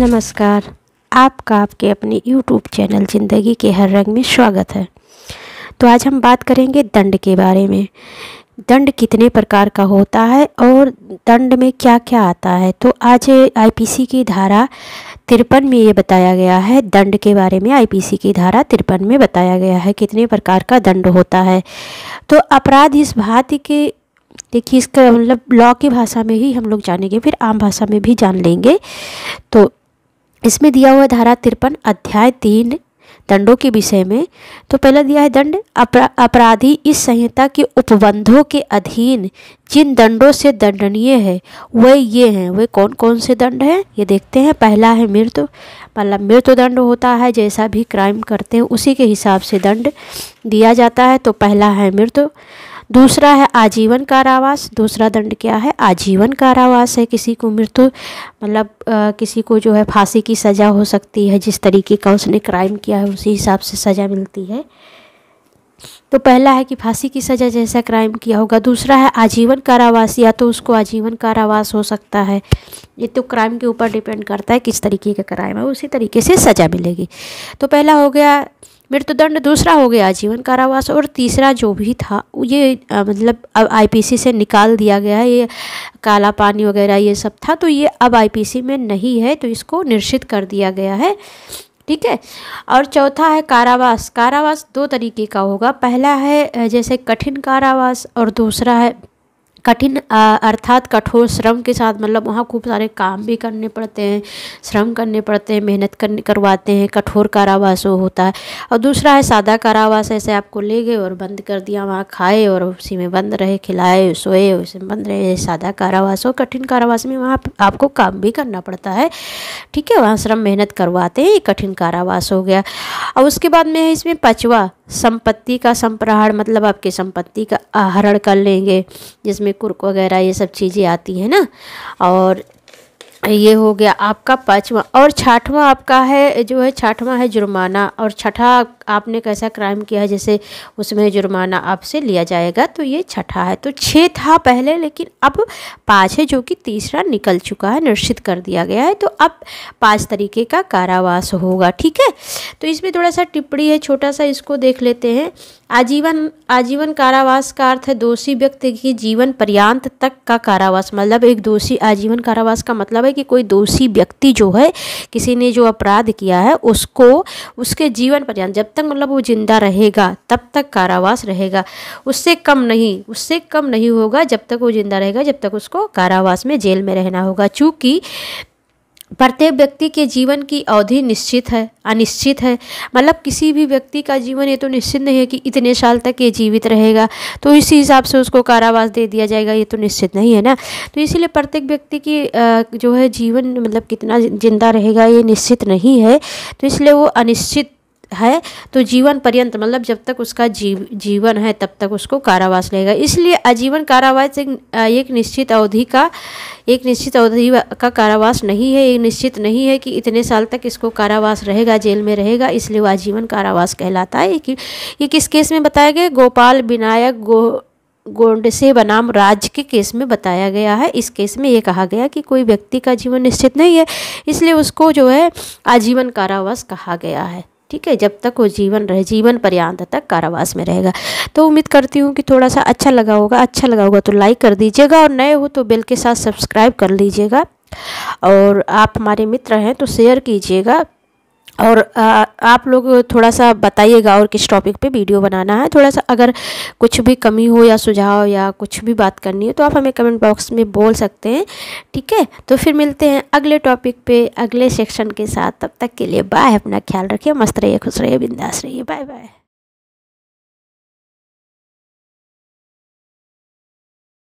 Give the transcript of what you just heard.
नमस्कार। आपका आपके अपने YouTube चैनल ज़िंदगी के हर रंग में स्वागत है। तो आज हम बात करेंगे दंड के बारे में। दंड कितने प्रकार का होता है और दंड में क्या क्या आता है। तो आज आईपीसी की धारा 53 में ये बताया गया है, दंड के बारे में आईपीसी की धारा 53 में बताया गया है कितने प्रकार का दंड होता है। तो अपराध इस भांति के, देखिए इसका मतलब लॉ की भाषा में ही हम लोग जानेंगे, फिर आम भाषा में भी जान लेंगे। तो इसमें दिया हुआ धारा 53 अध्याय 3 दंडों के विषय में। तो पहला दिया है दंड, अपराधी इस संहिता के उपबंधों के अधीन जिन दंडों से दंडनीय है वह ये हैं। वे कौन कौन से दंड हैं ये देखते हैं। पहला है मृत्यु, मतलब मृत्यु दंड होता है, जैसा भी क्राइम करते हैं उसी के हिसाब से दंड दिया जाता है। तो पहला है मृत्यु। दूसरा है आजीवन कारावास। दूसरा दंड क्या है? आजीवन कारावास है। किसी को मृत्यु मतलब किसी को जो है फांसी की सज़ा हो सकती है, जिस तरीके का उसने क्राइम किया है उसी हिसाब से सज़ा मिलती है। तो पहला है कि फांसी की सज़ा जैसा क्राइम किया होगा। दूसरा है आजीवन कारावास, या तो उसको आजीवन कारावास हो सकता है। ये तो क्राइम के ऊपर डिपेंड करता है किस तरीके का क्राइम है, उसी तरीके से सज़ा मिलेगी। तो पहला हो गया मृत्युदंड, दूसरा हो गया आजीवन कारावास, और तीसरा जो भी था ये मतलब अब आईपीसी से निकाल दिया गया है। ये काला पानी वगैरह ये सब था, तो ये अब आईपीसी में नहीं है, तो इसको निश्चित कर दिया गया है। ठीक है। और चौथा है कारावास। कारावास दो तरीके का होगा। पहला है जैसे कठिन कारावास, और दूसरा है कठिन अर्थात कठोर श्रम के साथ, मतलब वहाँ खूब सारे काम भी करने पड़ते हैं, श्रम करने पड़ते हैं, मेहनत करवाते हैं, कठोर कारावास वो होता है। और दूसरा है सादा कारावास, ऐसे आपको ले गए और बंद कर दिया, वहाँ खाए और उसी में बंद रहे, खिलाए सोए उसी में बंद रहे, सादा कारावास। और कठिन कारावास में वहाँ आपको काम भी करना पड़ता है। ठीक है, वहाँ श्रम मेहनत करवाते हैं, ये कठिन कारावास हो गया। और उसके बाद में है इसमें पांचवा संपत्ति का संप्रहण, मतलब आपकी संपत्ति का आहरण कर लेंगे, जिसमें कुर्क वगैरह ये सब चीज़ें आती हैं ना। और ये हो गया आपका पांचवा। और छठवां आपका है जो है, छठवां है जुर्माना। और छठा आपने कैसा क्राइम किया है जैसे उसमें जुर्माना आपसे लिया जाएगा, तो ये छठा है। तो 6 था पहले, लेकिन अब 5 है, जो कि तीसरा निकल चुका है, निश्चित कर दिया गया है। तो अब 5 तरीके का कारावास होगा। ठीक है। तो इसमें थोड़ा सा टिप्पणी है, छोटा सा, इसको देख लेते हैं। आजीवन कारावास का अर्थ है दोषी व्यक्ति की जीवन पर्यंत तक का कारावास। मतलब एक दोषी, आजीवन कारावास का मतलब है कि कोई दोषी व्यक्ति जो है, किसी ने जो अपराध किया है उसको उसके जीवन पर्यंत, जब तक मतलब वो जिंदा रहेगा तब तक कारावास रहेगा। उससे कम नहीं होगा। जब तक वो जिंदा रहेगा जब तक उसको कारावास में, जेल में रहना होगा। चूँकि प्रत्येक व्यक्ति के जीवन की अवधि निश्चित है, अनिश्चित है। मतलब किसी भी व्यक्ति का जीवन ये तो निश्चित नहीं है कि इतने साल तक ये जीवित रहेगा, तो इसी हिसाब से उसको कारावास दे दिया जाएगा, ये तो निश्चित नहीं है ना। तो इसीलिए प्रत्येक व्यक्ति की जो है जीवन, मतलब कितना जिंदा रहेगा ये निश्चित नहीं है, तो इसलिए वो अनिश्चित है। तो जीवन पर्यंत मतलब जब तक उसका जीवन है तब तक उसको कारावास लगेगा। इसलिए आजीवन कारावास एक निश्चित अवधि का कारावास नहीं है। ये निश्चित नहीं है कि इतने साल तक इसको कारावास रहेगा, जेल में रहेगा, इसलिए वो आजीवन कारावास कहलाता है। ये किस केस में बताया गया? गोपाल विनायक गोंडसे बनाम राज्य के केस में बताया गया है। इस केस में ये कहा गया कि कोई व्यक्ति का जीवन निश्चित नहीं है, इसलिए उसको जो है आजीवन कारावास कहा गया है। ठीक है, जब तक वो जीवन पर्यंत तक कारावास में रहेगा। तो उम्मीद करती हूँ कि थोड़ा सा अच्छा लगा होगा तो लाइक कर दीजिएगा, और नए हो तो बेल के साथ सब्सक्राइब कर लीजिएगा, और आप हमारे मित्र हैं तो शेयर कीजिएगा। और आप लोग थोड़ा सा बताइएगा और किस टॉपिक पे वीडियो बनाना है। थोड़ा सा अगर कुछ भी कमी हो या सुझाव या कुछ भी बात करनी है तो आप हमें कमेंट बॉक्स में बोल सकते हैं। ठीक है, तो फिर मिलते हैं अगले टॉपिक पे, अगले सेक्शन के साथ। तब तक के लिए बाय। अपना ख्याल रखिए, मस्त रहिए, खुश रहिए, बिंदास रहिए। Bye bye.